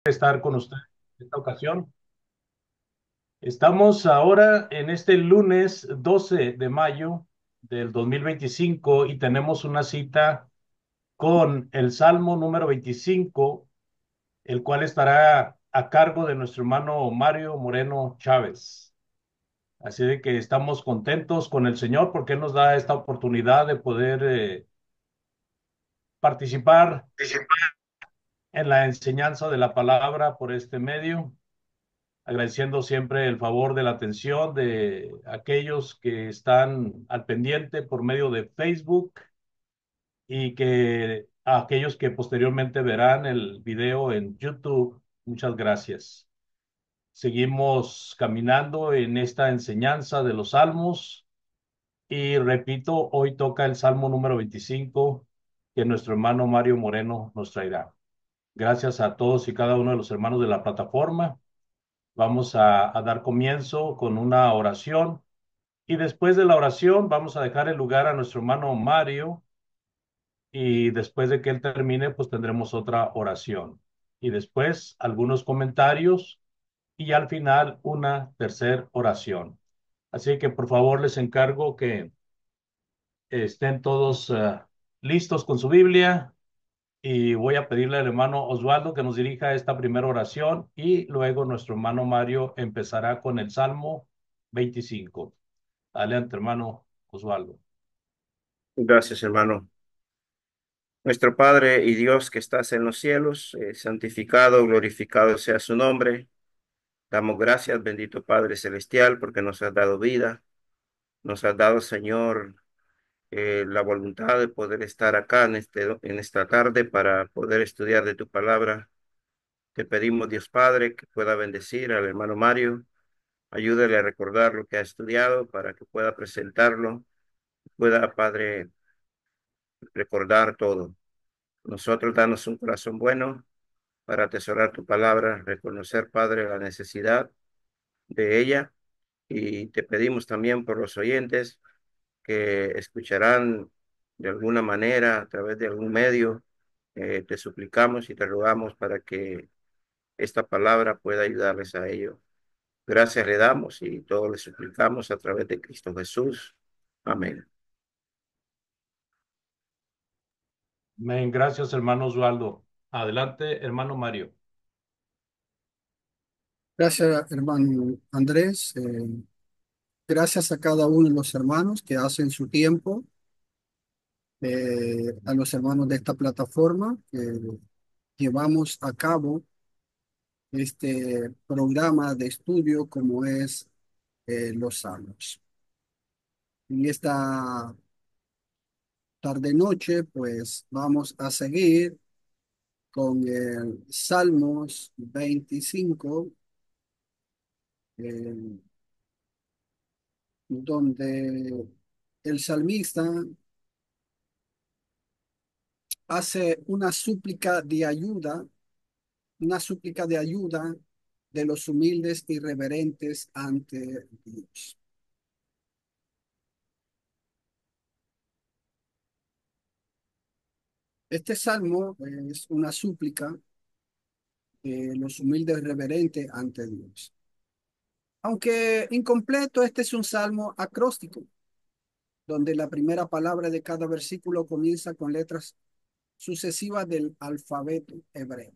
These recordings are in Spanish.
estar con usted en esta ocasión. Estamos ahora en este lunes 12 de mayo del 2025 y tenemos una cita con el Salmo número 25, el cual estará a cargo de nuestro hermano Mario Moreno Chávez. Así de que estamos contentos con el Señor porque Él nos da esta oportunidad de poder participar en la enseñanza de la palabra por este medio, agradeciendo siempre el favor de la atención de aquellos que están al pendiente por medio de Facebook y que a aquellos que posteriormente verán el video en YouTube. Muchas gracias. Seguimos caminando en esta enseñanza de los salmos y repito, hoy toca el salmo número 25 que nuestro hermano Mario Moreno nos traerá. Gracias a todos y cada uno de los hermanos de la plataforma. Vamos a dar comienzo con una oración y después de la oración vamos a dejar el lugar a nuestro hermano Mario y después de que él termine pues tendremos otra oración y después algunos comentarios y al final una tercera oración. Así que por favor les encargo que estén todos listos con su Biblia y voy a pedirle al hermano Osvaldo que nos dirija esta primera oración y luego nuestro hermano Mario empezará con el Salmo 25. Adelante, hermano Osvaldo. Gracias, hermano. Nuestro Padre y Dios que estás en los cielos, santificado, glorificado sea su nombre. Damos gracias, bendito Padre Celestial, porque nos has dado vida, nos has dado, Señor, la voluntad de poder estar acá en esta tarde para poder estudiar de tu palabra. Te pedimos, Dios Padre, que pueda bendecir al hermano Mario, ayúdale a recordar lo que ha estudiado para que pueda presentarlo, pueda, Padre, recordar todo. Nosotros danos un corazón bueno para atesorar tu palabra, reconocer, Padre, la necesidad de ella. Y te pedimos también por los oyentes que escucharán de alguna manera, a través de algún medio, te suplicamos y te rogamos para que esta palabra pueda ayudarles a ello. Gracias le damos y todo le suplicamos a través de Cristo Jesús. Amén. Amén. Gracias, hermano Osvaldo. Adelante, hermano Mario. Gracias, hermano Andrés. Gracias a cada uno de los hermanos que hacen su tiempo, a los hermanos de esta plataforma que llevamos a cabo este programa de estudio como es Los Salmos. En esta tarde-noche, pues vamos a seguir con el Salmos 25, eh, donde el salmista hace una súplica de ayuda de los humildes y reverentes ante Dios. Este salmo es una súplica de los humildes y reverentes ante Dios. Aunque incompleto, este es un salmo acróstico, donde la primera palabra de cada versículo comienza con letras sucesivas del alfabeto hebreo.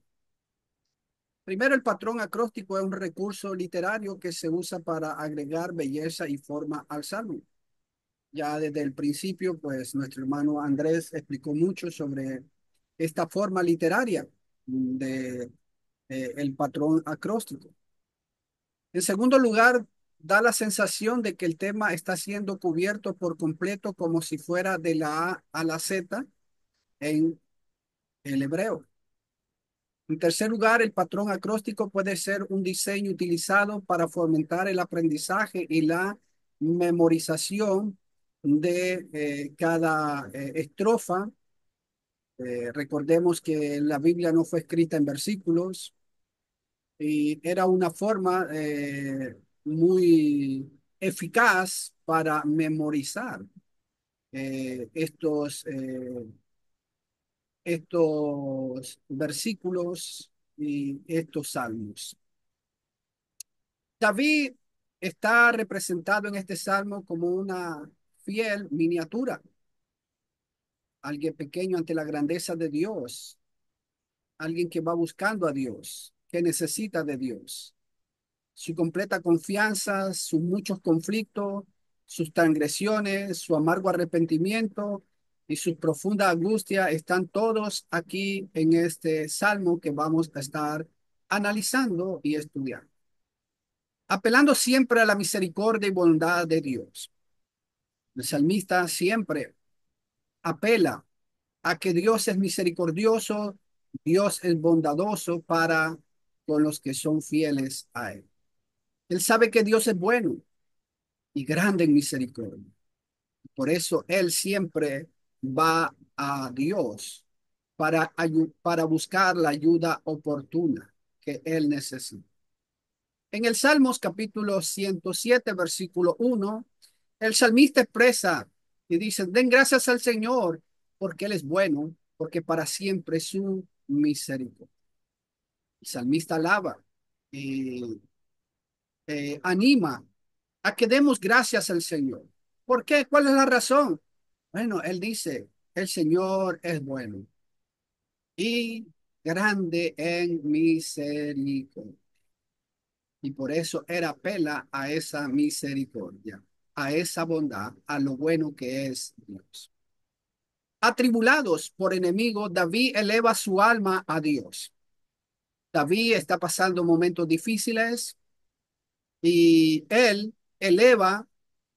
Primero, el patrón acróstico es un recurso literario que se usa para agregar belleza y forma al salmo. Ya desde el principio, pues nuestro hermano Andrés explicó mucho sobre esta forma literaria de el patrón acróstico. En segundo lugar, da la sensación de que el tema está siendo cubierto por completo como si fuera de la A a la Z en el hebreo. En tercer lugar, el patrón acróstico puede ser un diseño utilizado para fomentar el aprendizaje y la memorización de cada estrofa. Recordemos que la Biblia no fue escrita en versículos y era una forma muy eficaz para memorizar estos versículos estos salmos. David está representado en este salmo como una fiel miniatura, alguien pequeño ante la grandeza de Dios, alguien que va buscando a Dios, que necesita de Dios. Su completa confianza, sus muchos conflictos, sus transgresiones, su amargo arrepentimiento y su profunda angustia están todos aquí en este salmo que vamos a estar analizando y estudiando. Apelando siempre a la misericordia y bondad de Dios. El salmista siempre apela a que Dios es misericordioso, Dios es bondadoso para con los que son fieles a Él. Él sabe que Dios es bueno y grande en misericordia. Por eso Él siempre va a Dios para buscar la ayuda oportuna que Él necesita. En el Salmos capítulo 107, versículo 1, el salmista expresa y dice, den gracias al Señor porque Él es bueno, porque para siempre es su misericordia. El salmista alaba y anima a que demos gracias al Señor. ¿Por qué? ¿Cuál es la razón? Bueno, él dice, el Señor es bueno y grande en misericordia. Y por eso él apela a esa misericordia, a esa bondad, a lo bueno que es Dios. Atribulados por enemigos, David eleva su alma a Dios. David está pasando momentos difíciles y él eleva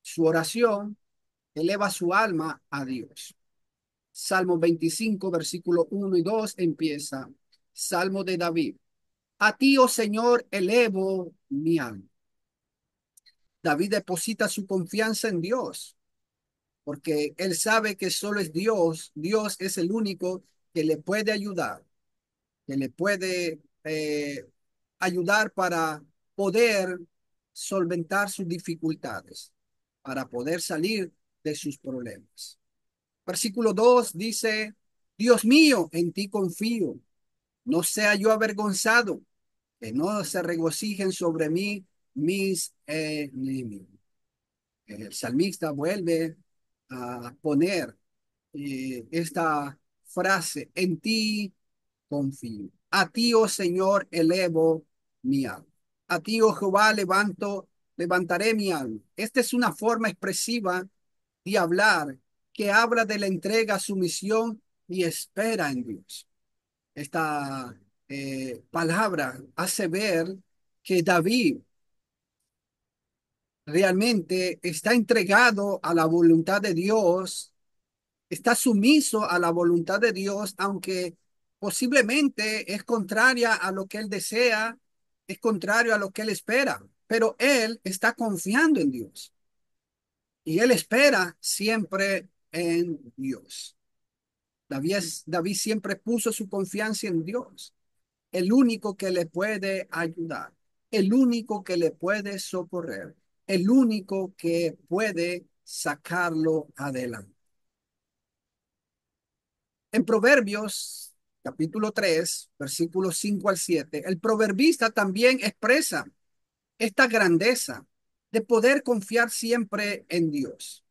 su oración, eleva su alma a Dios. Salmo 25, versículo 1 y 2 empieza. Salmo de David. A ti, oh Señor, elevo mi alma. David deposita su confianza en Dios, porque él sabe que solo es Dios. Dios es el único que le puede ayudar, que le puede ayudar para poder solventar sus dificultades, para poder salir de sus problemas. Versículo 2 dice, Dios mío, en ti confío, no sea yo avergonzado, que no se regocijen sobre mí mis enemigos. El salmista vuelve a poner esta frase, en ti confío. A ti, oh Señor, elevo mi alma. A ti, oh Jehová, levantaré mi alma. Esta es una forma expresiva de hablar que habla de la entrega, sumisión y espera en Dios. Esta palabra hace ver que David realmente está entregado a la voluntad de Dios, está sumiso a la voluntad de Dios, aunque posiblemente es contraria a lo que él desea, es contrario a lo que él espera, pero él está confiando en Dios y él espera siempre en Dios. David siempre puso su confianza en Dios, el único que le puede ayudar, el único que le puede socorrer, el único que puede sacarlo adelante. En Proverbios, capítulo 3, versículos 5 al 7, el proverbista también expresa esta grandeza de poder confiar siempre en Dios.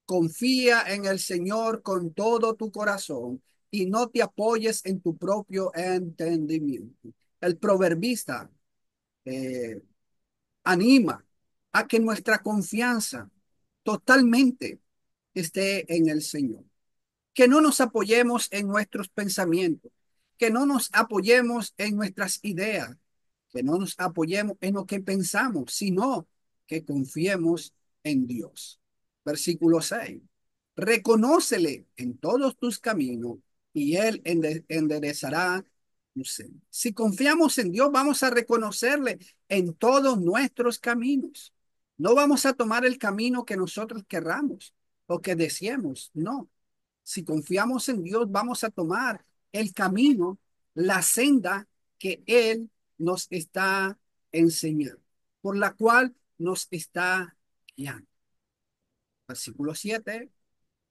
Confía en el Señor con todo tu corazón y no te apoyes en tu propio entendimiento. El proverbista eh, anima a que nuestra confianza totalmente esté en el Señor. Que no nos apoyemos en nuestros pensamientos, que no nos apoyemos en nuestras ideas, que no nos apoyemos en lo que pensamos, sino que confiemos en Dios. Versículo 6. Reconócele en todos tus caminos y Él enderezará tus sendas. Si confiamos en Dios, vamos a reconocerle en todos nuestros caminos. No vamos a tomar el camino que nosotros querramos o que deseemos, no. Si confiamos en Dios, vamos a tomar el camino, la senda que Él nos está enseñando, por la cual nos está guiando. Versículo 7.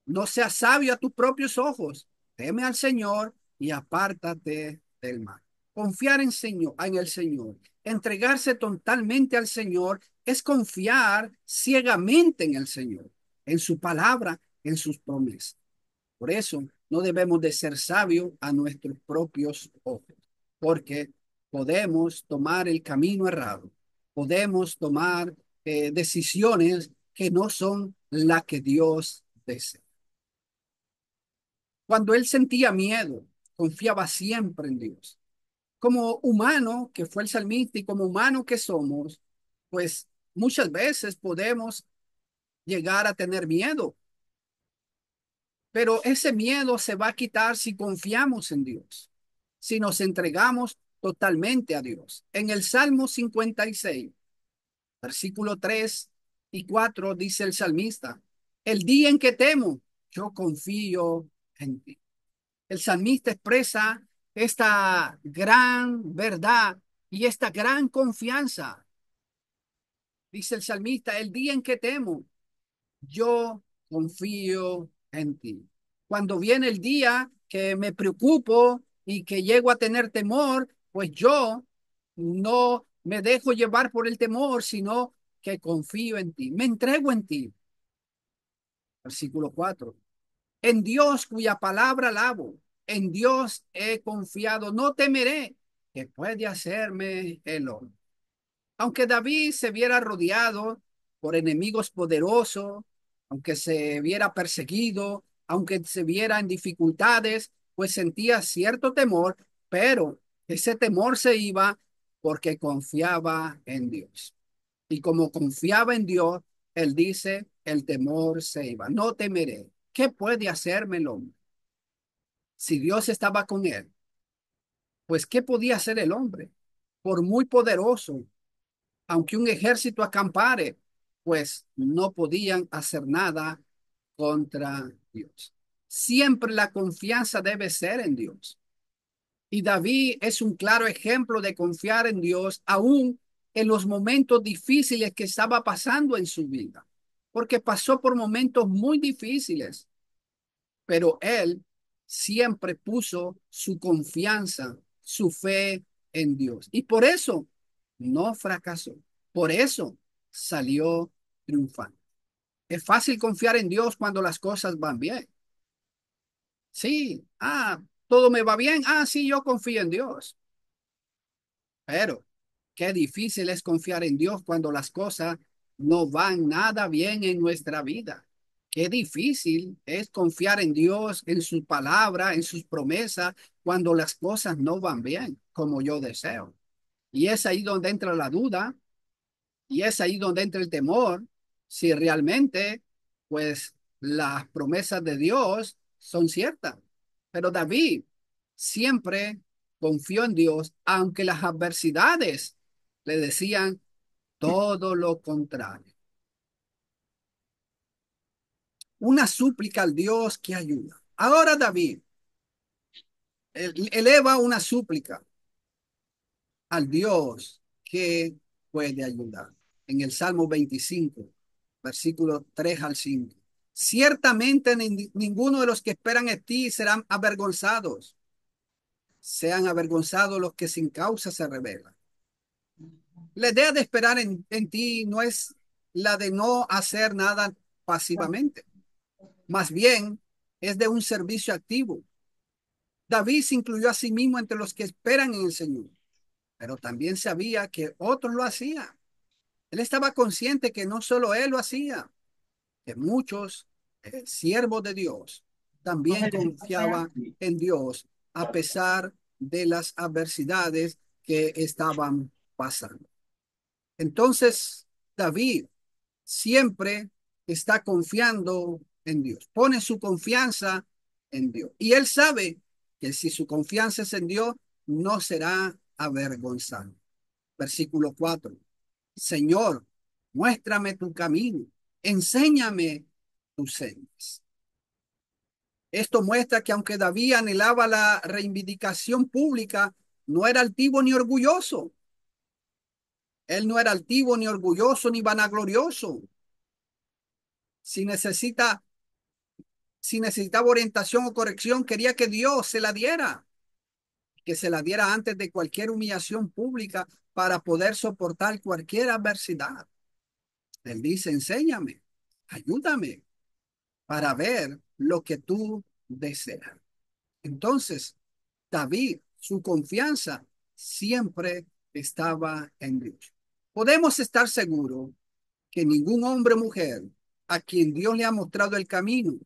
No seas sabio a tus propios ojos. Teme al Señor y apártate del mal. Confiar en el Señor, entregarse totalmente al Señor, es confiar ciegamente en el Señor, en su palabra, en sus promesas. Por eso no debemos de ser sabios a nuestros propios ojos, porque podemos tomar el camino errado, podemos tomar decisiones que no son las que Dios desea. Cuando él sentía miedo, confiaba siempre en Dios. Como humano que fue el salmista y como humano que somos, pues muchas veces podemos llegar a tener miedo, pero ese miedo se va a quitar si confiamos en Dios, si nos entregamos totalmente a Dios. En el Salmo 56, versículo 3 y 4 dice el salmista, el día en que temo, yo confío en ti. El salmista expresa esta gran verdad y esta gran confianza. Dice el salmista, el día en que temo, yo confío en ti. Cuando viene el día que me preocupo y que llego a tener temor, pues yo no me dejo llevar por el temor, sino que confío en ti. Me entrego en ti. Versículo 4. En Dios cuya palabra alabo, en Dios he confiado, no temeré que puede hacerme el hombre. Aunque David se viera rodeado por enemigos poderosos, aunque se viera perseguido, aunque se viera en dificultades, pues sentía cierto temor, pero ese temor se iba porque confiaba en Dios. Y como confiaba en Dios, él dice, el temor se iba. No temeré. ¿Qué puede hacerme el hombre? Si Dios estaba con él, pues ¿qué podía hacer el hombre? Por muy poderoso, aunque un ejército acampare, pues no podían hacer nada contra Dios. Siempre la confianza debe ser en Dios. Y David es un claro ejemplo de confiar en Dios, aún en los momentos difíciles que estaba pasando en su vida, porque pasó por momentos muy difíciles, pero él siempre puso su confianza, su fe en Dios. Y por eso no fracasó. Por eso salió triunfante. Es fácil confiar en Dios cuando las cosas van bien. Sí, todo me va bien. Sí, yo confío en Dios. Pero qué difícil es confiar en Dios cuando las cosas no van nada bien en nuestra vida. Qué difícil es confiar en Dios, en su palabra, en sus promesas, cuando las cosas no van bien como yo deseo. Y es ahí donde entra la duda y es ahí donde entra el temor, si realmente, pues, las promesas de Dios son ciertas. Pero David siempre confió en Dios, aunque las adversidades le decían todo lo contrario. Una súplica al Dios que ayuda. Ahora David eleva una súplica al Dios que puede ayudar. En el Salmo 25, versículos 3 al 5. Ciertamente ninguno de los que esperan en ti serán avergonzados. Sean avergonzados los que sin causa se rebelan. La idea de esperar en ti no es la de no hacer nada pasivamente. Más bien es de un servicio activo. David se incluyó a sí mismo entre los que esperan en el Señor, pero también sabía que otros lo hacían. Él estaba consciente que no solo él lo hacía, que muchos siervos de Dios también confiaban en Dios a pesar de las adversidades que estaban pasando. Entonces, David siempre está confiando en Dios, pone su confianza en Dios. Y él sabe que si su confianza es en Dios, no será avergonzado. Versículo 4. Señor, muéstrame tu camino, enséñame tus sendas. Esto muestra que aunque David anhelaba la reivindicación pública, no era altivo ni orgulloso. Él no era altivo ni orgulloso ni vanaglorioso. Si necesita, si necesitaba orientación o corrección, quería que Dios se la diera. que se la diera antes de cualquier humillación pública para poder soportar cualquier adversidad. Él dice, enséñame, ayúdame para ver lo que tú deseas. Entonces, David, su confianza siempre estaba en Dios. Podemos estar seguros que ningún hombre o mujer a quien Dios le ha mostrado el camino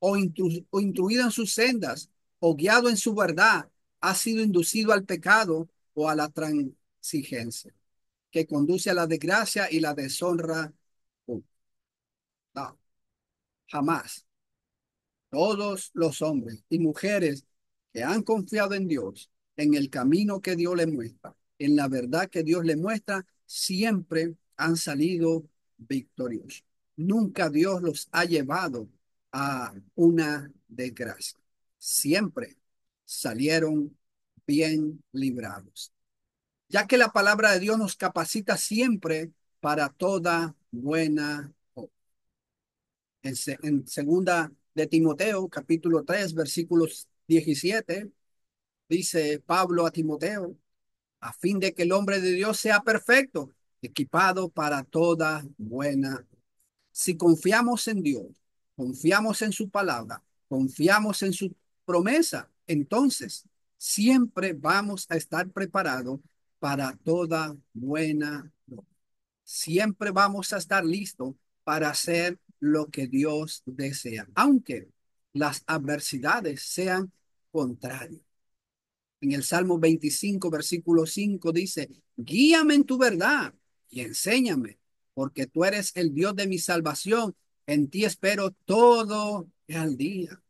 o instruido en sus sendas o guiado en su verdad ha sido inducido al pecado o a la transigencia que conduce a la desgracia y la deshonra. No, jamás. Todos los hombres y mujeres que han confiado en Dios, en el camino que Dios les muestra, en la verdad que Dios les muestra, siempre han salido victoriosos. Nunca Dios los ha llevado a una desgracia. Siempre salieron bien librados, ya que la palabra de Dios nos capacita siempre para toda buena obra. En segunda de Timoteo, capítulo 3 versículos 17, dice Pablo a Timoteo, a fin de que el hombre de Dios sea perfecto, equipado para toda buena. Si confiamos en Dios, confiamos en su palabra, confiamos en su promesa, entonces siempre vamos a estar preparados para toda buena obra. Siempre vamos a estar listos para hacer lo que Dios desea, aunque las adversidades sean contrarias. En el Salmo 25, versículo 5 dice, guíame en tu verdad y enséñame, porque tú eres el Dios de mi salvación. En ti espero todo el día.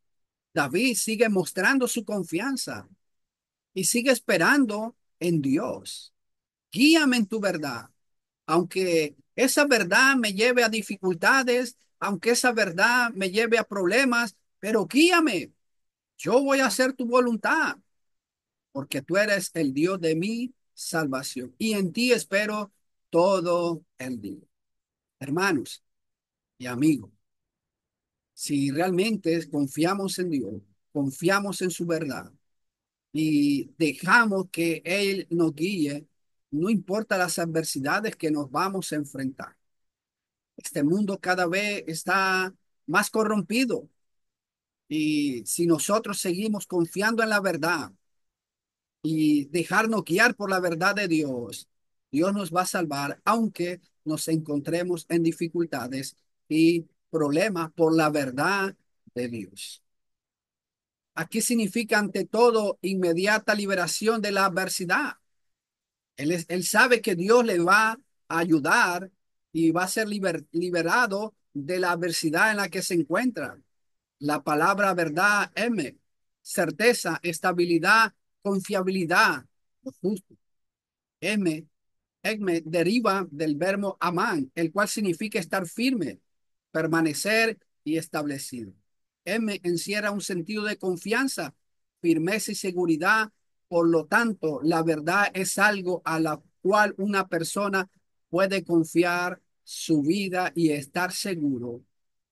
David sigue mostrando su confianza y sigue esperando en Dios. Guíame en tu verdad, aunque esa verdad me lleve a dificultades, aunque esa verdad me lleve a problemas, pero guíame. Yo voy a hacer tu voluntad, porque tú eres el Dios de mi salvación y en ti espero todo el día. Hermanos y amigos, si realmente confiamos en Dios, confiamos en su verdad y dejamos que Él nos guíe, no importa las adversidades que nos vamos a enfrentar. Este mundo cada vez está más corrompido y si nosotros seguimos confiando en la verdad y dejarnos guiar por la verdad de Dios, Dios nos va a salvar aunque nos encontremos en dificultades y problemas por la verdad de Dios. Aquí significa ante todo inmediata liberación de la adversidad. Él sabe que Dios le va a ayudar y va a ser liberado de la adversidad en la que se encuentra. La palabra verdad, M, certeza, estabilidad, confiabilidad, lo justo. M, Egme deriva del verbo amán, el cual significa estar firme, permanecer y establecido. M encierra un sentido de confianza, firmeza y seguridad. Por lo tanto, la verdad es algo a la cual una persona puede confiar su vida y estar seguro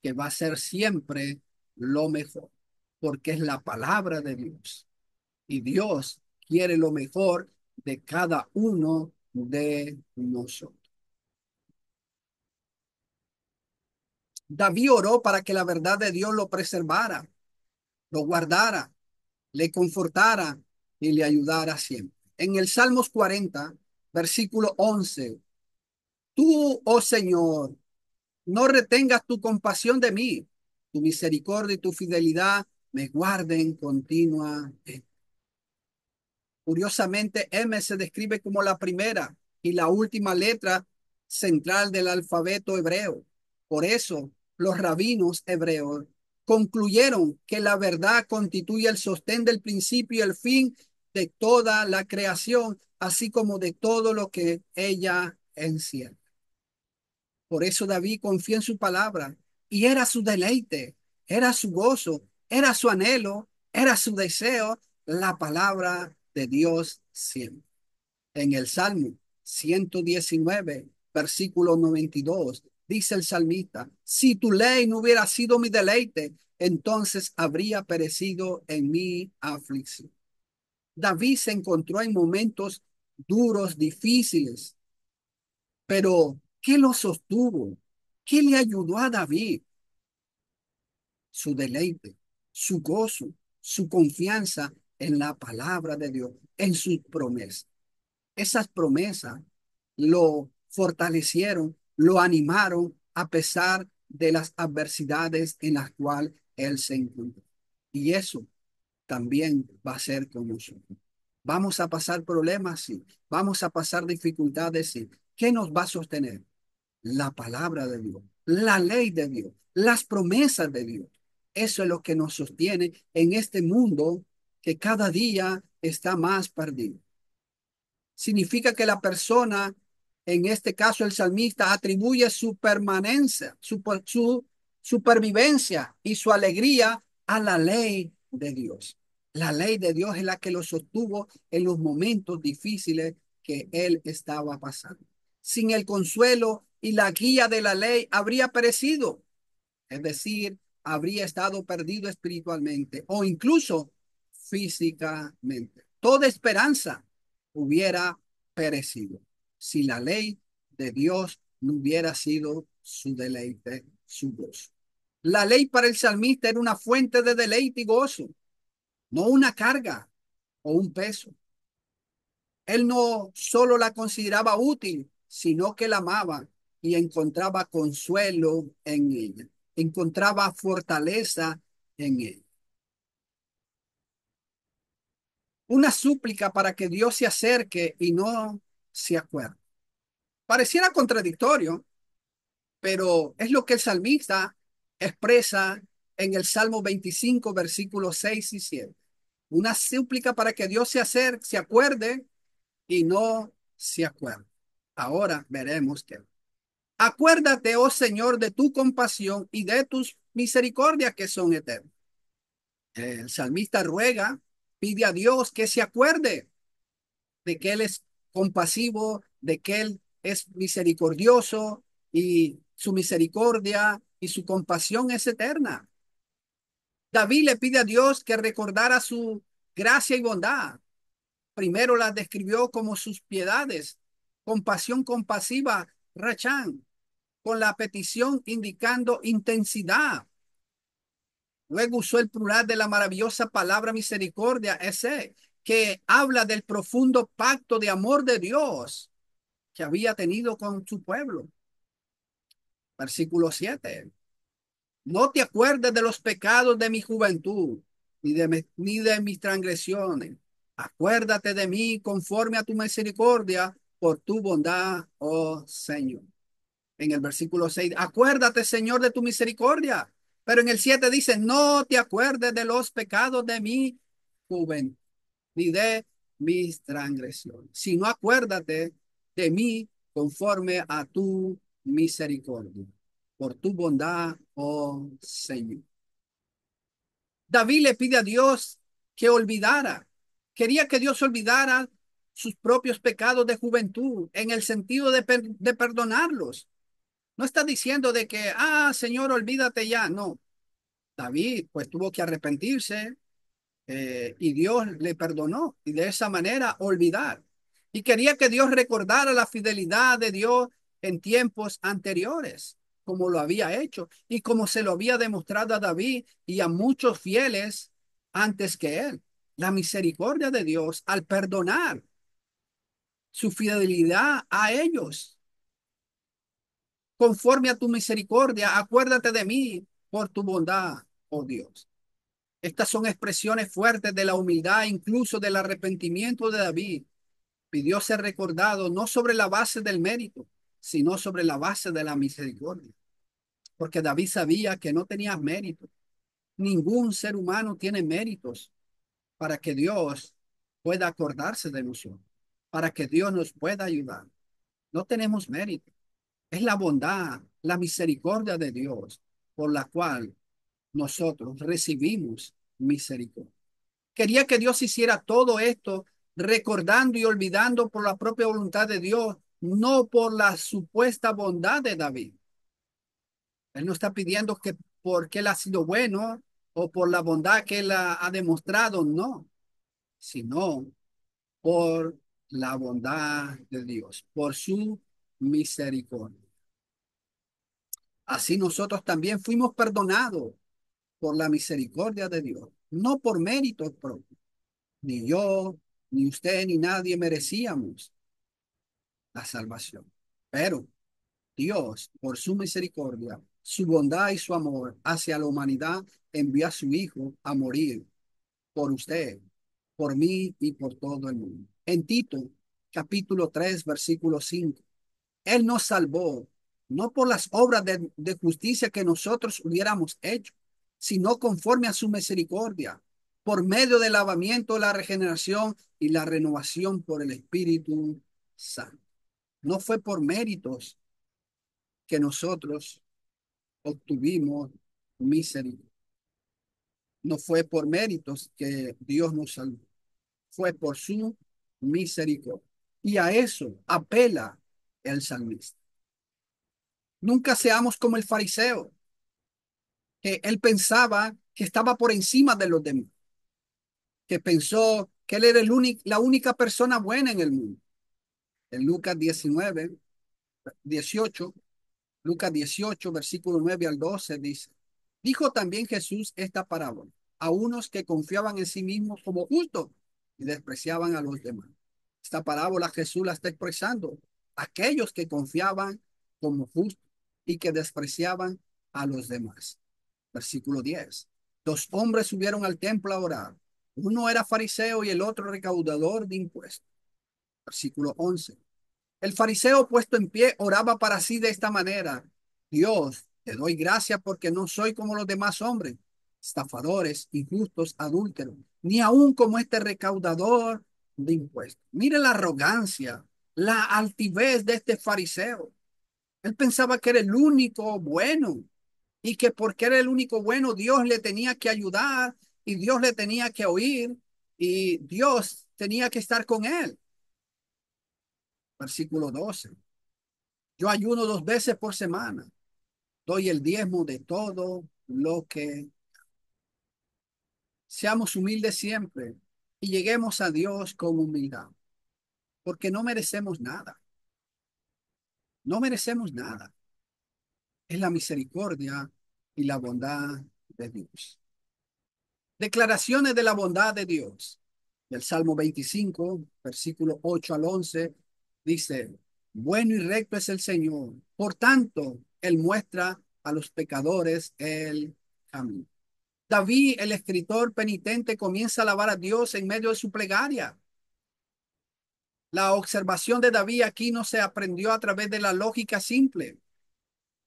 que va a ser siempre lo mejor, porque es la palabra de Dios. Y Dios quiere lo mejor de cada uno de nosotros. David oró para que la verdad de Dios lo preservara, lo guardara, le confortara y le ayudara siempre. En el Salmos 40, versículo 11, tú, oh Señor, no retengas tu compasión de mí, tu misericordia y tu fidelidad me guarden continuamente. Curiosamente, M se describe como la primera y la última letra central del alfabeto hebreo. Por eso, los rabinos hebreos concluyeron que la verdad constituye el sostén del principio y el fin de toda la creación, así como de todo lo que ella encierra. Por eso David confía en su palabra y era su deleite, era su gozo, era su anhelo, era su deseo, la palabra de Dios siempre. En el Salmo 119, versículo 92, dice el salmista, si tu ley no hubiera sido mi deleite, entonces habría perecido en mi aflicción. David se encontró en momentos duros, difíciles, pero ¿qué lo sostuvo? ¿Qué le ayudó a David? Su deleite, su gozo, su confianza en la palabra de Dios, en sus promesas. Esas promesas lo fortalecieron, lo animaron a pesar de las adversidades en las cuales él se encontró. Y eso también va a ser con nosotros. Vamos a pasar problemas, sí. Vamos a pasar dificultades, sí. ¿Qué nos va a sostener? La palabra de Dios, la ley de Dios, las promesas de Dios. Eso es lo que nos sostiene en este mundo que cada día está más perdido. Significa que la persona, en este caso el salmista, atribuye su permanencia, su supervivencia y su alegría a la ley de Dios. La ley de Dios es la que lo sostuvo en los momentos difíciles que él estaba pasando. Sin el consuelo y la guía de la ley habría perecido, es decir, habría estado perdido espiritualmente o incluso físicamente. Toda esperanza hubiera perecido si la ley de Dios no hubiera sido su deleite, su gozo. La ley para el salmista era una fuente de deleite y gozo, no una carga o un peso. Él no solo la consideraba útil, sino que la amaba y encontraba consuelo en ella, encontraba fortaleza en ella. Una súplica para que Dios se acerque y no se acuerde. Pareciera contradictorio, pero es lo que el salmista expresa en el Salmo 25, versículos 6 y 7. Una súplica para que Dios se acerque, se acuerde y no se acuerde. Ahora veremos que. Acuérdate, oh Señor, de tu compasión y de tus misericordias que son eternas. El salmista ruega, pide a Dios que se acuerde de que Él es compasivo, de que Él es misericordioso y su misericordia y su compasión es eterna. David le pide a Dios que recordara su gracia y bondad. Primero las describió como sus piedades, compasión compasiva, rachán, con la petición indicando intensidad. Luego usó el plural de la maravillosa palabra misericordia, ese que habla del profundo pacto de amor de Dios que había tenido con su pueblo. Versículo 7. No te acuerdes de los pecados de mi juventud, ni de mis transgresiones. Acuérdate de mí conforme a tu misericordia, por tu bondad, oh Señor. En el versículo 6, acuérdate, Señor, de tu misericordia. Pero en el 7 dice, no te acuerdes de los pecados de mi juventud, ni de mis transgresiones, sino acuérdate de mí conforme a tu misericordia, por tu bondad, oh Señor. David le pide a Dios que olvidara, quería que Dios olvidara sus propios pecados de juventud, en el sentido de perdonarlos. No está diciendo de que, Señor, olvídate ya. No, David pues tuvo que arrepentirse y Dios le perdonó y de esa manera olvidar. Y quería que Dios recordara la fidelidad de Dios en tiempos anteriores, como lo había hecho y como se lo había demostrado a David y a muchos fieles antes que él. La misericordia de Dios al perdonar su fidelidad a ellos. Conforme a tu misericordia, acuérdate de mí por tu bondad, oh Dios. Estas son expresiones fuertes de la humildad, incluso del arrepentimiento de David. Pidió ser recordado no sobre la base del mérito, sino sobre la base de la misericordia. Porque David sabía que no tenía mérito. Ningún ser humano tiene méritos para que Dios pueda acordarse de nosotros, para que Dios nos pueda ayudar. No tenemos mérito. Es la bondad, la misericordia de Dios por la cual nosotros recibimos misericordia. Quería que Dios hiciera todo esto recordando y olvidando por la propia voluntad de Dios, no por la supuesta bondad de David. Él no está pidiendo que porque él ha sido bueno o por la bondad que él ha demostrado, no. sino por la bondad de Dios, por su misericordia. Así nosotros también fuimos perdonados por la misericordia de Dios, no por méritos propios. Ni yo, ni usted, ni nadie merecíamos la salvación. Pero Dios, por su misericordia, su bondad y su amor hacia la humanidad, envió a su Hijo a morir por usted, por mí y por todo el mundo. En Tito, capítulo 3, versículo 5, Él nos salvó, no por las obras de justicia que nosotros hubiéramos hecho, sino conforme a su misericordia, por medio del lavamiento, la regeneración y la renovación por el Espíritu Santo. No fue por méritos que nosotros obtuvimos misericordia. No fue por méritos que Dios nos salvó. Fue por su misericordia. Y a eso apela el salmista. Nunca seamos como el fariseo, que él pensaba que estaba por encima de los demás, que pensó que él era la única persona buena en el mundo. En Lucas 19, 18, Lucas 18, versículo 9 al 12 dice, dijo también Jesús esta parábola a unos que confiaban en sí mismos como justos y despreciaban a los demás. Esta parábola Jesús la está expresando a aquellos que confiaban como justos y que despreciaban a los demás. Versículo 10. Dos hombres subieron al templo a orar. Uno era fariseo y el otro recaudador de impuestos. Versículo 11. El fariseo puesto en pie oraba para sí de esta manera. Dios, te doy gracias porque no soy como los demás hombres, estafadores, injustos, adúlteros, ni aun como este recaudador de impuestos. Mire la arrogancia, la altivez de este fariseo. Él pensaba que era el único bueno y que porque era el único bueno, Dios le tenía que ayudar y Dios le tenía que oír y Dios tenía que estar con él. Versículo 12. Yo ayuno 2 veces por semana. Doy el diezmo de todo lo que seamos humildes siempre y lleguemos a Dios con humildad, porque no merecemos nada. No merecemos nada. Es la misericordia y la bondad de Dios. Declaraciones de la bondad de Dios. El Salmo 25, versículo 8 al 11, dice, bueno y recto es el Señor. Por tanto, Él muestra a los pecadores el camino. David, el escritor penitente, comienza a alabar a Dios en medio de su plegaria. La observación de David aquí no se aprendió a través de la lógica simple.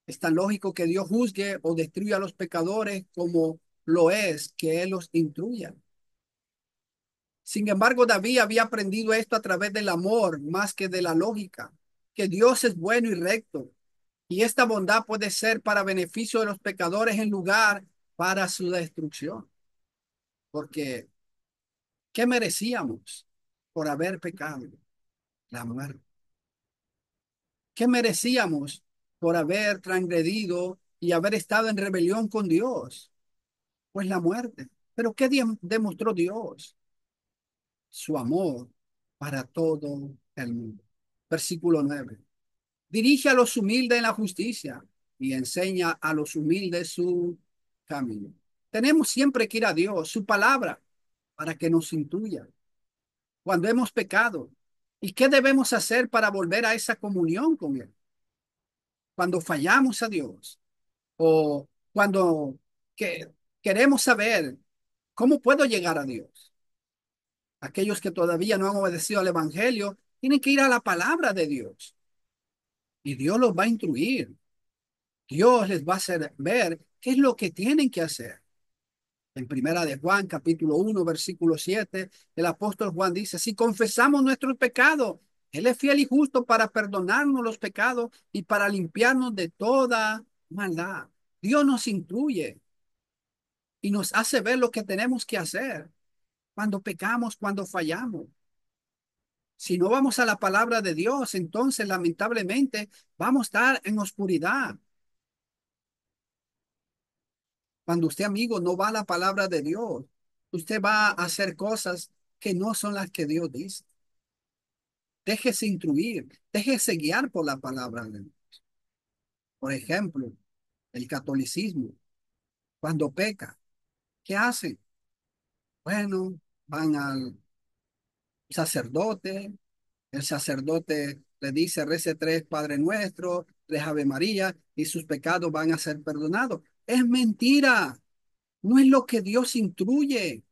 Es tan lógico que Dios juzgue o destruya a los pecadores como lo es que Él los instruya. Sin embargo, David había aprendido esto a través del amor más que de la lógica, que Dios es bueno y recto, y esta bondad puede ser para beneficio de los pecadores en lugar para su destrucción. Porque, ¿qué merecíamos por haber pecado? La muerte. ¿Qué merecíamos por haber transgredido y haber estado en rebelión con Dios? Pues la muerte. Pero ¿qué demostró Dios? Su amor para todo el mundo. Versículo 9. Dirige a los humildes en la justicia y enseña a los humildes su camino. Tenemos siempre que ir a Dios, su palabra, para que nos intuya cuando hemos pecado. ¿Y qué debemos hacer para volver a esa comunión con Él? Cuando fallamos a Dios o cuando que queremos saber cómo puedo llegar a Dios. Aquellos que todavía no han obedecido al Evangelio tienen que ir a la palabra de Dios y Dios los va a instruir. Dios les va a hacer ver qué es lo que tienen que hacer. En Primera de Juan, capítulo 1, versículo 7, el apóstol Juan dice, si confesamos nuestros pecados, Él es fiel y justo para perdonarnos los pecados y para limpiarnos de toda maldad. Dios nos instruye y nos hace ver lo que tenemos que hacer cuando pecamos, cuando fallamos. Si no vamos a la palabra de Dios, entonces lamentablemente vamos a estar en oscuridad. Cuando usted, amigo, no va a la palabra de Dios, usted va a hacer cosas que no son las que Dios dice. Déjese instruir, déjese guiar por la palabra de Dios. Por ejemplo, el catolicismo, cuando peca, ¿qué hace? Bueno, van al sacerdote, el sacerdote le dice, rece tres Padre Nuestro, tres Ave María, y sus pecados van a ser perdonados. Es mentira, no es lo que Dios instruye,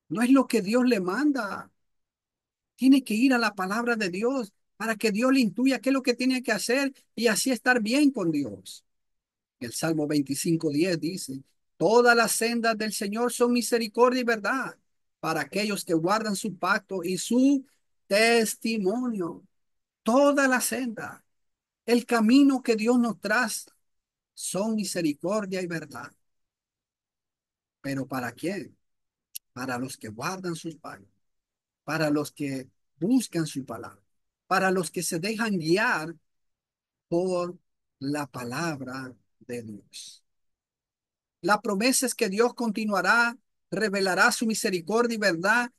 no es lo que Dios le manda. Tiene que ir a la palabra de Dios para que Dios le intuya qué es lo que tiene que hacer y así estar bien con Dios. El Salmo 25:10 dice, todas las sendas del Señor son misericordia y verdad para aquellos que guardan su pacto y su testimonio. Toda la senda, el camino que Dios nos traza son misericordia y verdad. ¿Pero para quién? Para los que guardan sus pactos, para los que buscan su palabra, para los que se dejan guiar por la palabra de Dios. La promesa es que Dios continuará, revelará su misericordia y verdad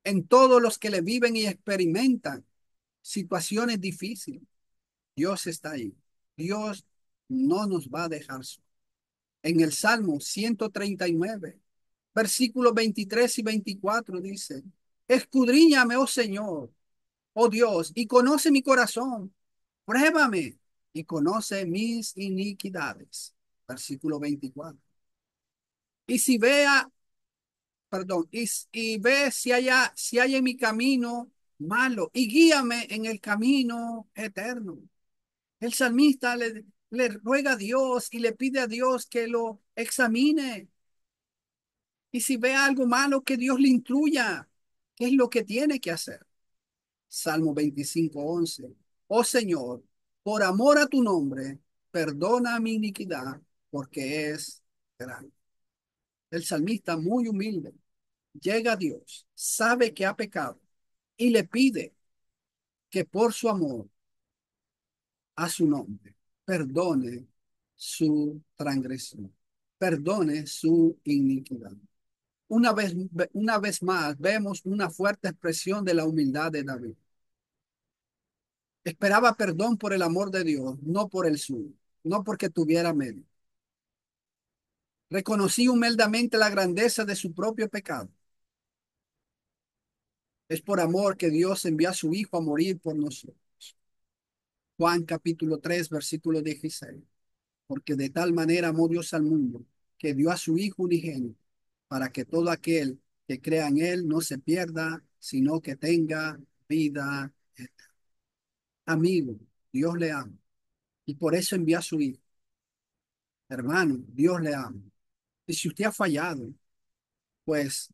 en todos los que le viven y experimentan situaciones difíciles. Dios está ahí. Dios no nos va a dejar solos. En el Salmo 139, versículos 23 y 24 dice, escudriñame, oh Señor, oh Dios, y conoce mi corazón. Pruébame y conoce mis iniquidades. Versículo 24. Y si vea, perdón, y ve si hay en mi camino malo y guíame en el camino eterno. El salmista le ruega a Dios y le pide a Dios que lo examine. Y si ve algo malo, que Dios le instruya. ¿Qué es lo que tiene que hacer? Salmo 25:11. Oh Señor, por amor a tu nombre, perdona mi iniquidad, porque es grande. El salmista muy humilde llega a Dios, sabe que ha pecado y le pide que por su amor a su nombre perdone su transgresión, perdone su iniquidad. Una vez más, vemos una fuerte expresión de la humildad de David. Esperaba perdón por el amor de Dios, no por el suyo, no porque tuviera medio. Reconocí humildemente la grandeza de su propio pecado. Es por amor que Dios envió a su Hijo a morir por nosotros. Juan capítulo 3, versículo 16. Porque de tal manera amó Dios al mundo, que dio a su Hijo unigénito, para que todo aquel que crea en Él no se pierda, sino que tenga vida eterna. Amigo, Dios le ama, y por eso envió a su Hijo. Hermano, Dios le ama. Y si usted ha fallado, pues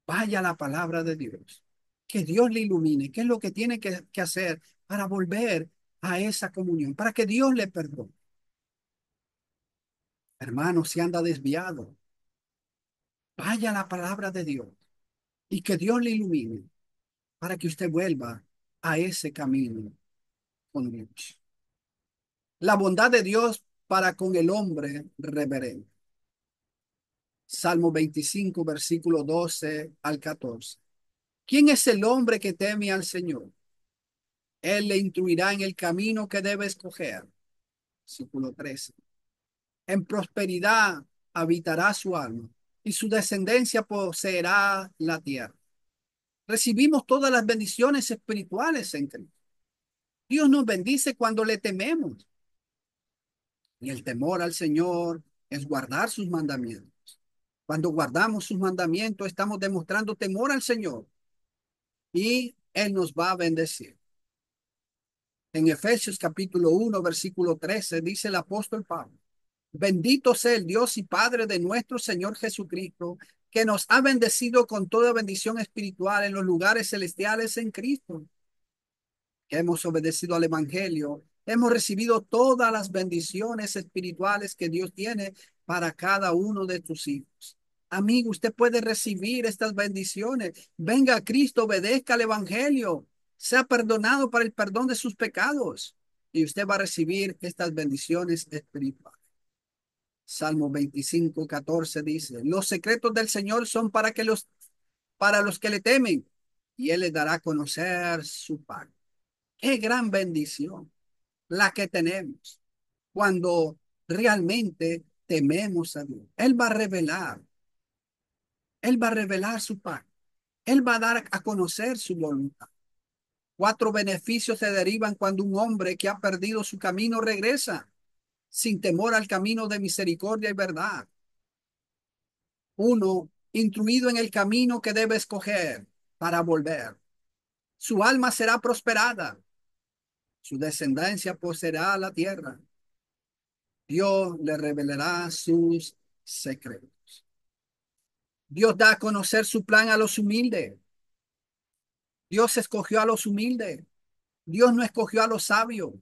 vaya a la palabra de Dios. Que Dios le ilumine. ¿Qué es lo que tiene que hacer para volver a esa comunión? Para que Dios le perdone. Hermano, si anda desviado, vaya a la palabra de Dios y que Dios le ilumine para que usted vuelva a ese camino con Dios. La bondad de Dios para con el hombre reverente. Salmo 25, versículo 12 al 14. ¿Quién es el hombre que teme al Señor? Él le instruirá en el camino que debe escoger. Versículo 13. En prosperidad habitará su alma y su descendencia poseerá la tierra. Recibimos todas las bendiciones espirituales en Cristo. Dios nos bendice cuando le tememos. Y el temor al Señor es guardar sus mandamientos. Cuando guardamos sus mandamientos, estamos demostrando temor al Señor y Él nos va a bendecir. En Efesios capítulo 1, versículo 13, dice el apóstol Pablo, bendito sea el Dios y Padre de nuestro Señor Jesucristo, que nos ha bendecido con toda bendición espiritual en los lugares celestiales en Cristo, que hemos obedecido al Evangelio, hemos recibido todas las bendiciones espirituales que Dios tiene para cada uno de tus hijos. Amigo, usted puede recibir estas bendiciones. Venga a Cristo, obedezca al Evangelio, sea perdonado para el perdón de sus pecados y usted va a recibir estas bendiciones espirituales. Salmo 25:14 dice, los secretos del Señor son para que los para los que le temen, y él les dará a conocer su pacto. Qué gran bendición la que tenemos cuando realmente tememos a Dios. Él va a revelar su pacto. Él va a dar a conocer su voluntad. 4 beneficios se derivan cuando un hombre que ha perdido su camino regresa sin temor al camino de misericordia y verdad. 1, instruido en el camino que debe escoger para volver. Su alma será prosperada. Su descendencia poseerá la tierra. Dios le revelará sus secretos. Dios da a conocer su plan a los humildes. Dios escogió a los humildes. Dios no escogió a los sabios.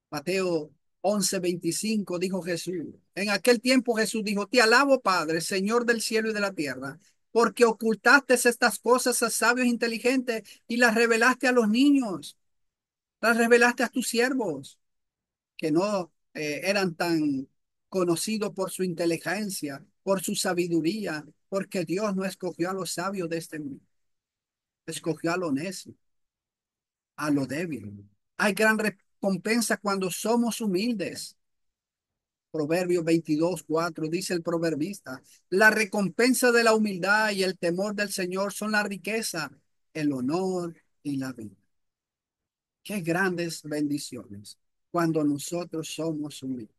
Mateo 11:25 dijo Jesús. En aquel tiempo Jesús dijo, te alabo, Padre, Señor del cielo y de la tierra, porque ocultaste estas cosas a sabios e inteligentes y las revelaste a los niños. Las revelaste a tus siervos, que no eran tan conocidos por su inteligencia, por su sabiduría, porque Dios no escogió a los sabios de este mundo, escogió a lo necio, a lo débil. Hay gran recompensa cuando somos humildes. Proverbios 22:4 dice el proverbista, la recompensa de la humildad y el temor del Señor son la riqueza, el honor y la vida. Qué grandes bendiciones cuando nosotros somos humildes.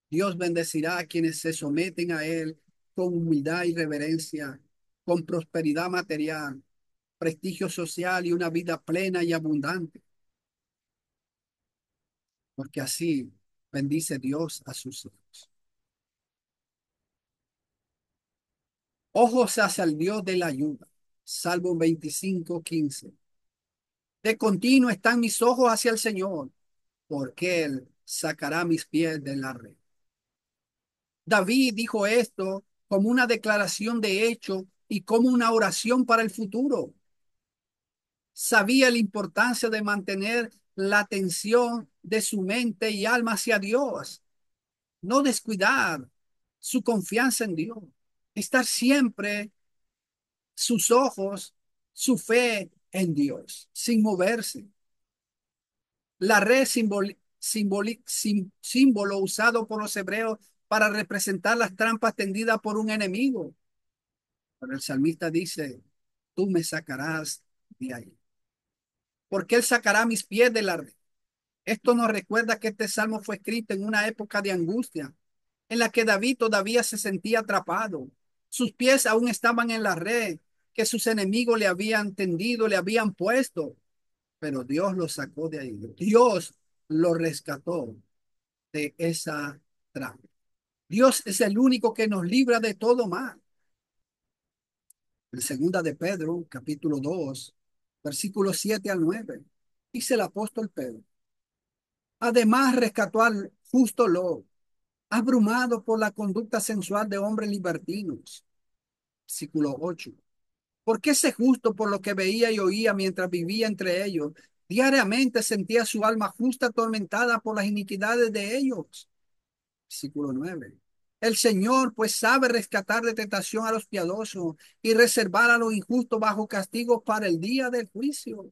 Dios bendecirá a quienes se someten a Él con humildad y reverencia, con prosperidad material, prestigio social y una vida plena y abundante, porque así bendice Dios a sus hijos. Ojos hacia el Dios de la ayuda. Salmo 25:15. De continuo están mis ojos hacia el Señor, porque Él sacará mis pies de la red. David dijo esto como una declaración de hecho y como una oración para el futuro. Sabía la importancia de mantener la atención de su mente y alma hacia Dios, no descuidar su confianza en Dios, estar siempre sus ojos, su fe en Dios, sin moverse. La red símbolo usado por los hebreos para representar las trampas tendidas por un enemigo. Pero el salmista dice, tú me sacarás de ahí. Porque él sacará mis pies de la red. Esto nos recuerda que este salmo fue escrito en una época de angustia, en la que David todavía se sentía atrapado. Sus pies aún estaban en la red que sus enemigos le habían tendido, le habían puesto, pero Dios lo sacó de ahí. Dios lo rescató de esa trampa. Dios es el único que nos libra de todo mal. En segunda de Pedro, capítulo 2, versículos 7 al 9, dice el apóstol Pedro. Además, rescató al justo Lot, abrumado por la conducta sensual de hombres libertinos. Versículo 8. Porque ese justo, por lo que veía y oía mientras vivía entre ellos, diariamente sentía su alma justa atormentada por las iniquidades de ellos. Versículo 9. El Señor pues sabe rescatar de tentación a los piadosos y reservar a los injustos bajo castigo para el día del juicio.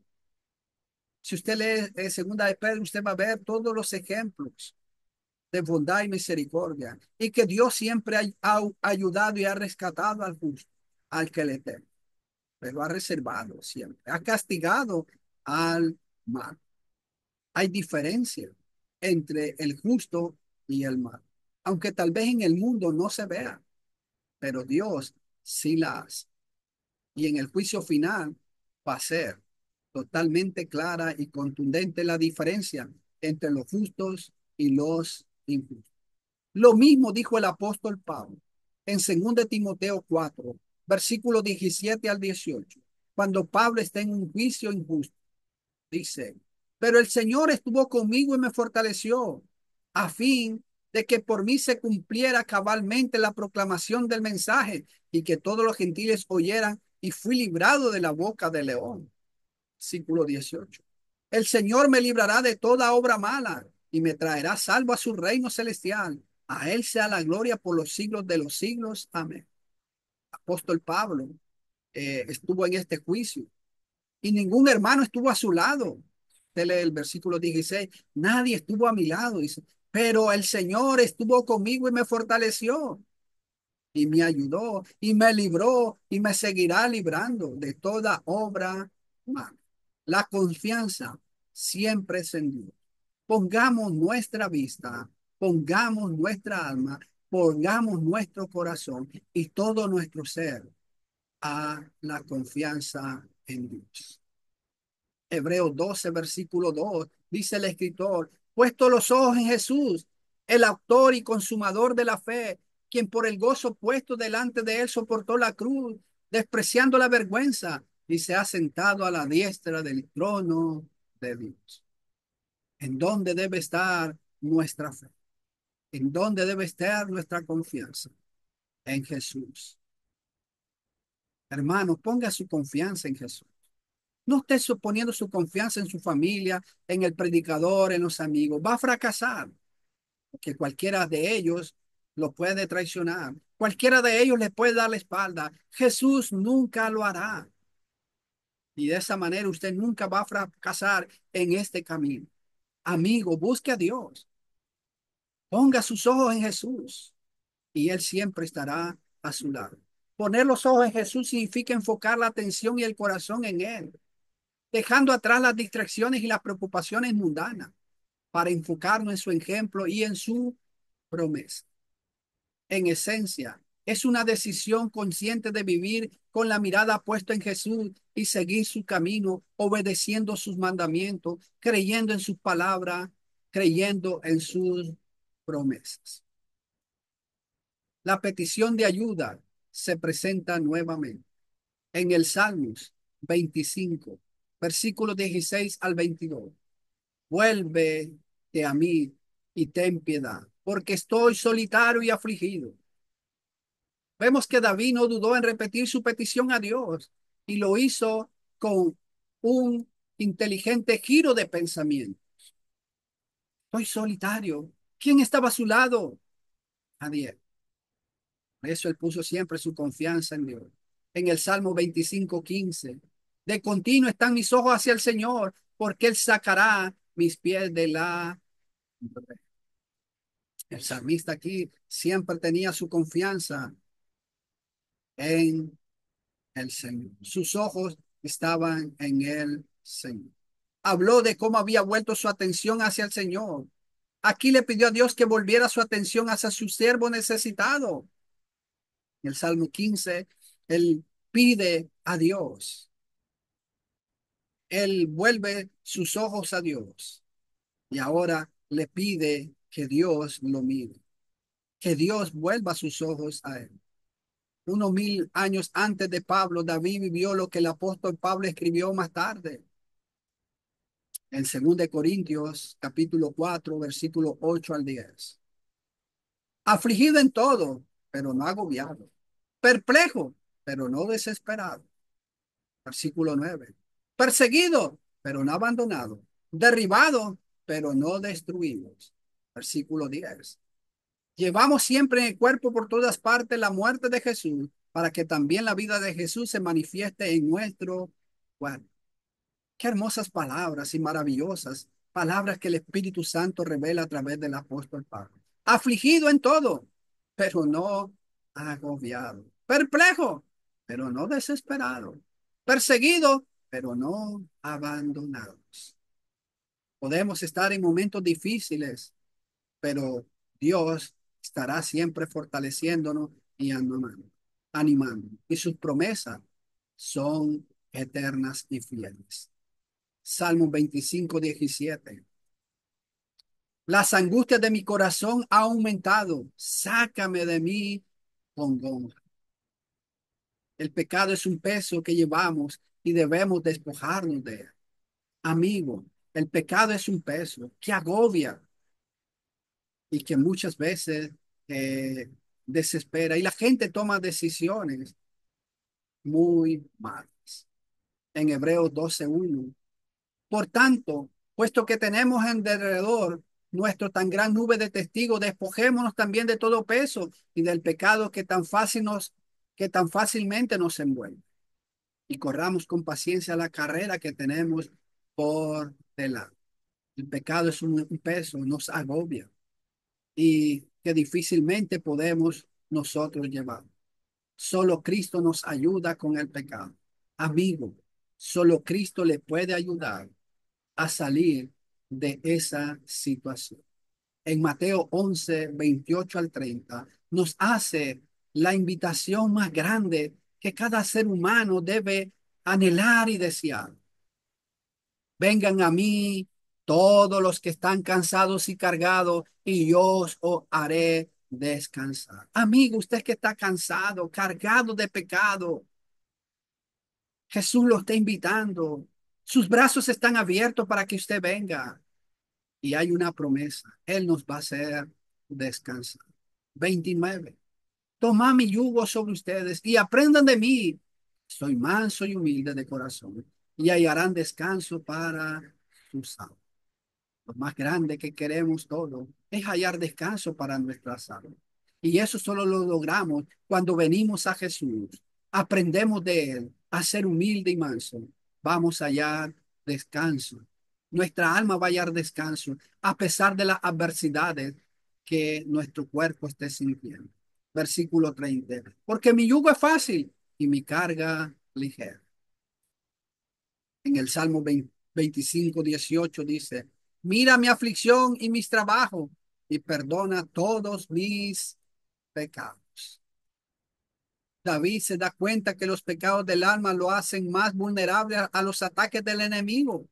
Si usted lee segunda de Pedro, usted va a ver todos los ejemplos de bondad y misericordia y que Dios siempre ha ayudado y ha rescatado al justo, al que le teme, pero ha reservado siempre, ha castigado al mal. Hay diferencia entre el justo y el mal, aunque tal vez en el mundo no se vea, pero Dios sí la hace. Y en el juicio final va a ser totalmente clara y contundente la diferencia entre los justos y los injustos. Lo mismo dijo el apóstol Pablo en 2 Timoteo 4, versículo 17 al 18, cuando Pablo está en un juicio injusto. Dice, pero el Señor estuvo conmigo y me fortaleció a fin de que por mí se cumpliera cabalmente la proclamación del mensaje y que todos los gentiles oyeran, y fui librado de la boca del león. Versículo 18. El Señor me librará de toda obra mala y me traerá salvo a su reino celestial. A Él sea la gloria por los siglos de los siglos. Amén. apóstol Pablo estuvo en este juicio y ningún hermano estuvo a su lado. Usted lee el versículo 16, nadie estuvo a mi lado, dice, pero el Señor estuvo conmigo y me fortaleció y me ayudó y me libró y me seguirá librando de toda obra mala. La confianza siempre es en Dios. Pongamos nuestra vista, pongamos nuestra alma, pongamos nuestro corazón y todo nuestro ser a la confianza en Dios. Hebreos 12, versículo 2, dice el escritor, puesto los ojos en Jesús, el autor y consumador de la fe, quien por el gozo puesto delante de él soportó la cruz, despreciando la vergüenza, y se ha sentado a la diestra del trono de Dios. ¿En dónde debe estar nuestra fe? ¿En dónde debe estar nuestra confianza? En Jesús. Hermano, ponga su confianza en Jesús. No esté suponiendo su confianza en su familia, en el predicador, en los amigos. Va a fracasar, porque cualquiera de ellos lo puede traicionar. Cualquiera de ellos le puede dar la espalda. Jesús nunca lo hará. Y de esa manera usted nunca va a fracasar en este camino. Amigo, busque a Dios. Ponga sus ojos en Jesús y Él siempre estará a su lado. Poner los ojos en Jesús significa enfocar la atención y el corazón en Él, dejando atrás las distracciones y las preocupaciones mundanas para enfocarnos en su ejemplo y en su promesa. En esencia, es una decisión consciente de vivir con la mirada puesta en Jesús y seguir su camino, obedeciendo sus mandamientos, creyendo en sus palabras, creyendo en sus promesas. La petición de ayuda se presenta nuevamente en el Salmos 25, versículos 16 al 22. Vuélvete a mí y ten piedad, porque estoy solitario y afligido. Vemos que David no dudó en repetir su petición a Dios y lo hizo con un inteligente giro de pensamiento. Estoy solitario. ¿Quién estaba a su lado? Nadie. Por eso él puso siempre su confianza en Dios. En el Salmo 25:15, de continuo están mis ojos hacia el Señor, porque Él sacará mis pies de la... El salmista aquí siempre tenía su confianza en el Señor. Sus ojos estaban en el Señor. Habló de cómo había vuelto su atención hacia el Señor. Aquí le pidió a Dios que volviera su atención hacia su siervo necesitado. En el Salmo 15, él pide a Dios. Él vuelve sus ojos a Dios y ahora le pide que Dios lo mire, que Dios vuelva sus ojos a él. Unos 1000 años antes de Pablo, David vivió lo que el apóstol Pablo escribió más tarde. En 2 de Corintios, capítulo 4, versículo 8 al 10. Afligido en todo, pero no agobiado. Perplejo, pero no desesperado. Versículo 9. Perseguido, pero no abandonado. Derribado, pero no destruidos. Versículo 10. Llevamos siempre en el cuerpo por todas partes la muerte de Jesús, para que también la vida de Jesús se manifieste en nuestro cuerpo. Qué hermosas palabras y maravillosas palabras que el Espíritu Santo revela a través del apóstol Pablo. Afligido en todo, pero no agobiado. Perplejo, pero no desesperado. Perseguido, pero no abandonados. Podemos estar en momentos difíciles, pero Dios estará siempre fortaleciéndonos y animando. Y sus promesas son eternas y fieles. Salmo 25:17. Las angustias de mi corazón han aumentado. Sácame de mí con gozo. El pecado es un peso que llevamos y debemos despojarnos de él. Amigo, el pecado es un peso que agobia y que muchas veces desespera y la gente toma decisiones muy malas. En Hebreos 12:1. Por tanto, puesto que tenemos en derredor nuestro tan gran nube de testigos, despojémonos también de todo peso y del pecado que tan fácil nos que tan fácilmente nos envuelve y corramos con paciencia la carrera que tenemos por delante. El pecado es un peso, nos agobia y que difícilmente podemos nosotros llevar. Solo Cristo nos ayuda con el pecado. Amigo, solo Cristo le puede ayudar a salir de esa situación. En Mateo 11 28 al 30 nos hace la invitación más grande que cada ser humano debe anhelar y desear. Vengan a mí todos los que están cansados y cargados, y yo os haré descansar. Amigo, usted que está cansado, cargado de pecado, Jesús lo está invitando. Sus brazos están abiertos para que usted venga. Y hay una promesa. Él nos va a hacer descansar. 29. Tomad mi yugo sobre ustedes y aprendan de mí. Soy manso y humilde de corazón y hallarán descanso para sus almas. Lo más grande que queremos todos es hallar descanso para nuestras almas. Y eso solo lo logramos cuando venimos a Jesús, aprendemos de Él a ser humilde y manso. Vamos a hallar descanso. Nuestra alma va a hallar descanso a pesar de las adversidades que nuestro cuerpo esté sintiendo. Versículo 30. Porque mi yugo es fácil y mi carga ligera. En el Salmo 25, 18 dice, mira mi aflicción y mis trabajos y perdona todos mis pecados. David se da cuenta que los pecados del alma lo hacen más vulnerable a los ataques del enemigo.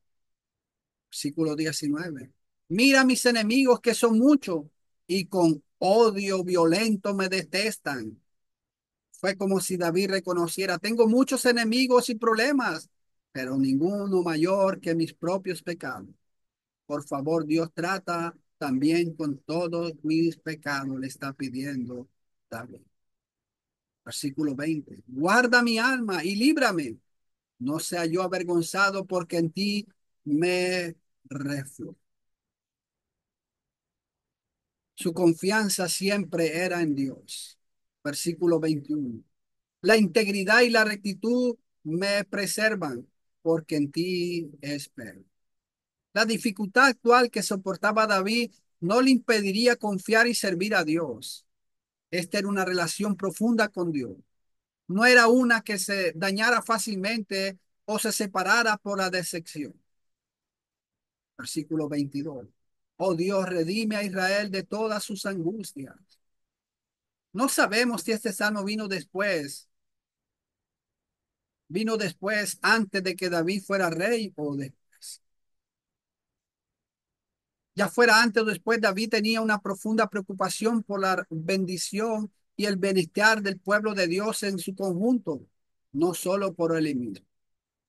Versículo 19. Mira mis enemigos que son muchos y con odio violento me detestan. Fue como si David reconociera, tengo muchos enemigos y problemas, pero ninguno mayor que mis propios pecados. Por favor, Dios trata también con todos mis pecados, le está pidiendo David. Versículo 20. Guarda mi alma y líbrame. No sea yo avergonzado porque en ti me refugio. Su confianza siempre era en Dios. Versículo 21. La integridad y la rectitud me preservan porque en ti espero. La dificultad actual que soportaba David no le impediría confiar y servir a Dios. Esta era una relación profunda con Dios. No era una que se dañara fácilmente o se separara por la decepción. Versículo 22. Oh Dios, redime a Israel de todas sus angustias. No sabemos si este salmo vino después antes de que David fuera rey o después. Ya fuera antes o después, David tenía una profunda preocupación por la bendición y el bienestar del pueblo de Dios en su conjunto, no solo por él mismo.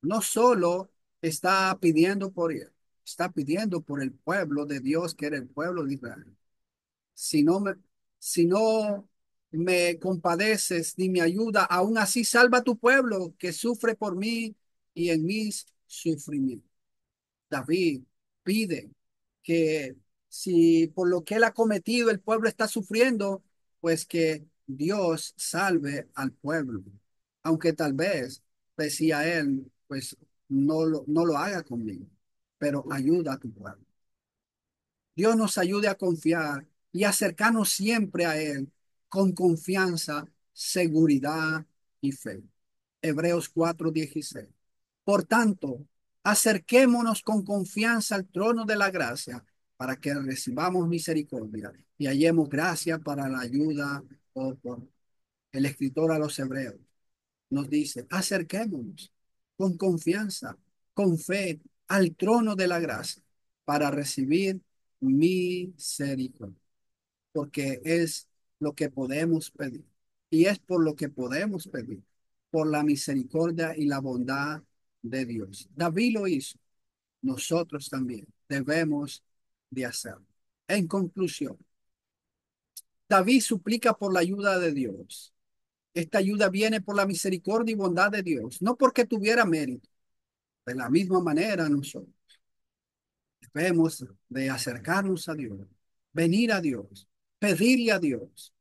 No solo está pidiendo por él, está pidiendo por el pueblo de Dios, que era el pueblo de Israel. Si no me, si no me compadeces ni me ayuda, aún así salva a tu pueblo que sufre por mí y en mis sufrimientos. David pide que si por lo que él ha cometido el pueblo está sufriendo, pues que Dios salve al pueblo. Aunque tal vez decía él, pues no lo haga conmigo, pero ayuda a tu pueblo. Dios nos ayude a confiar y acercarnos siempre a Él con confianza, seguridad y fe. Hebreos 4:16. Por tanto, acerquémonos con confianza al trono de la gracia para que recibamos misericordia y hallemos gracia para la ayuda oportuna. El escritor a los Hebreos nos dice, acerquémonos con confianza, con fe al trono de la gracia para recibir misericordia, porque es lo que podemos pedir. Y es por lo que podemos pedir, por la misericordia y la bondad de Dios. David lo hizo, nosotros también debemos de hacerlo. En conclusión, David suplica por la ayuda de Dios. Esta ayuda viene por la misericordia y bondad de Dios, no porque tuviera mérito. De la misma manera nosotros debemos de acercarnos a Dios, venir a Dios, pedirle a Dios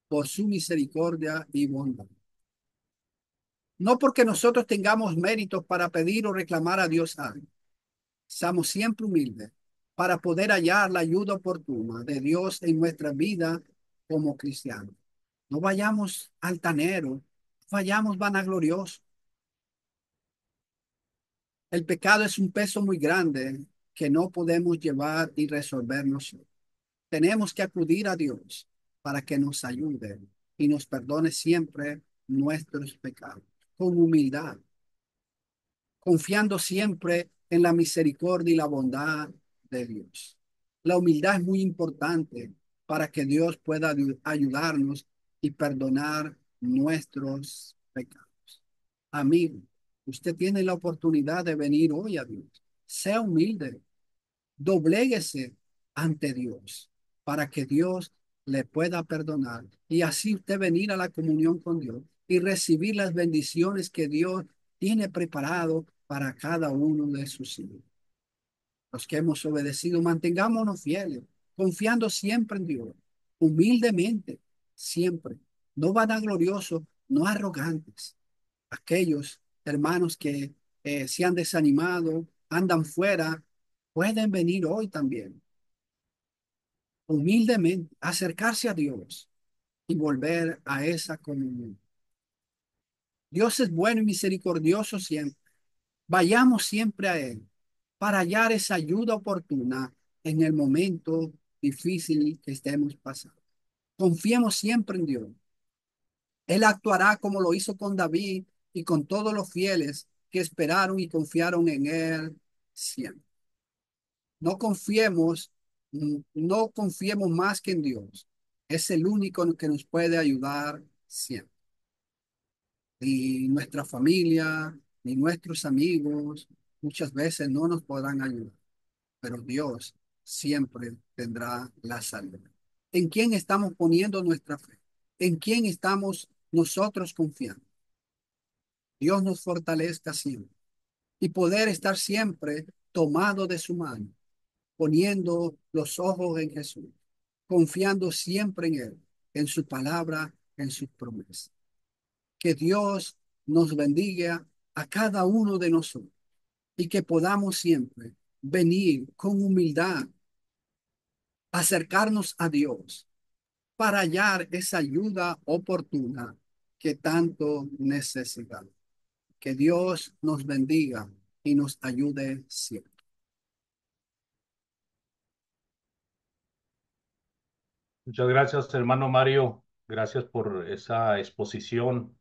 por su misericordia y bondad. No porque nosotros tengamos méritos para pedir o reclamar a Dios algo. Seamos siempre humildes para poder hallar la ayuda oportuna de Dios en nuestra vida como cristianos. No vayamos altaneros, vayamos vanagloriosos. El pecado es un peso muy grande que no podemos llevar y resolver nosotros. Tenemos que acudir a Dios para que nos ayude y nos perdone siempre nuestros pecados, con humildad, confiando siempre en la misericordia y la bondad de Dios. La humildad es muy importante para que Dios pueda ayudarnos y perdonar nuestros pecados. Amigo, usted tiene la oportunidad de venir hoy a Dios. Sea humilde, dobléguese ante Dios para que Dios le pueda perdonar y así usted venir a la comunión con Dios y recibir las bendiciones que Dios tiene preparado para cada uno de sus hijos. Los que hemos obedecido, mantengámonos fieles, confiando siempre en Dios, humildemente, siempre, no vanagloriosos, no arrogantes. Aquellos hermanos que se han desanimado, andan fuera, pueden venir hoy también, humildemente, acercarse a Dios y volver a esa comunión. Dios es bueno y misericordioso siempre. Vayamos siempre a Él para hallar esa ayuda oportuna en el momento difícil que estemos pasando. Confiemos siempre en Dios. Él actuará como lo hizo con David y con todos los fieles que esperaron y confiaron en Él siempre. No confiemos, no confiemos más que en Dios. Es el único que nos puede ayudar siempre. Ni nuestra familia, ni nuestros amigos muchas veces no nos podrán ayudar, pero Dios siempre tendrá la salud. ¿En quién estamos poniendo nuestra fe? ¿En quién estamos nosotros confiando? Dios nos fortalezca siempre y poder estar siempre tomado de su mano, poniendo los ojos en Jesús, confiando siempre en Él, en su palabra, en sus promesas. Que Dios nos bendiga a cada uno de nosotros y que podamos siempre venir con humildad, acercarnos a Dios para hallar esa ayuda oportuna que tanto necesitamos. Que Dios nos bendiga y nos ayude siempre. Muchas gracias, hermano Mario. Gracias por esa exposición,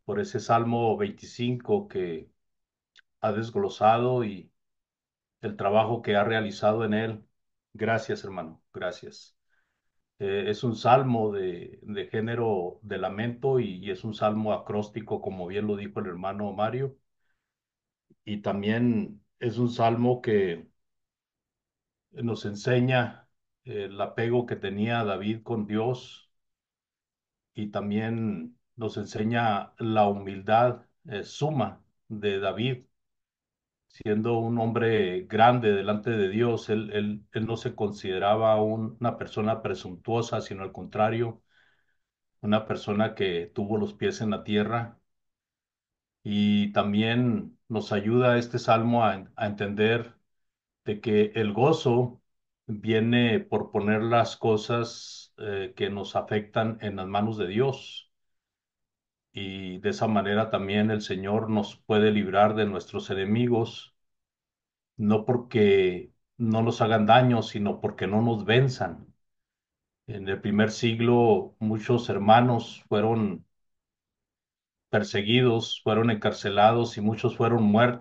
por ese Salmo 25 que ha desglosado y el trabajo que ha realizado en él. Gracias, hermano. Gracias. Es un salmo de género de lamento y es un salmo acróstico, como bien lo dijo el hermano Mario. Y también es un salmo que nos enseña el apego que tenía David con Dios y también nos enseña la humildad suma de David, siendo un hombre grande delante de Dios. Él no se consideraba una persona presuntuosa, sino al contrario, una persona que tuvo los pies en la tierra. Y también nos ayuda este salmo a entender de que el gozo viene por poner las cosas que nos afectan en las manos de Dios. Y de esa manera también el Señor nos puede librar de nuestros enemigos, no porque no nos hagan daño, sino porque no nos venzan. En el primer siglo muchos hermanos fueron perseguidos, fueron encarcelados y muchos fueron muertos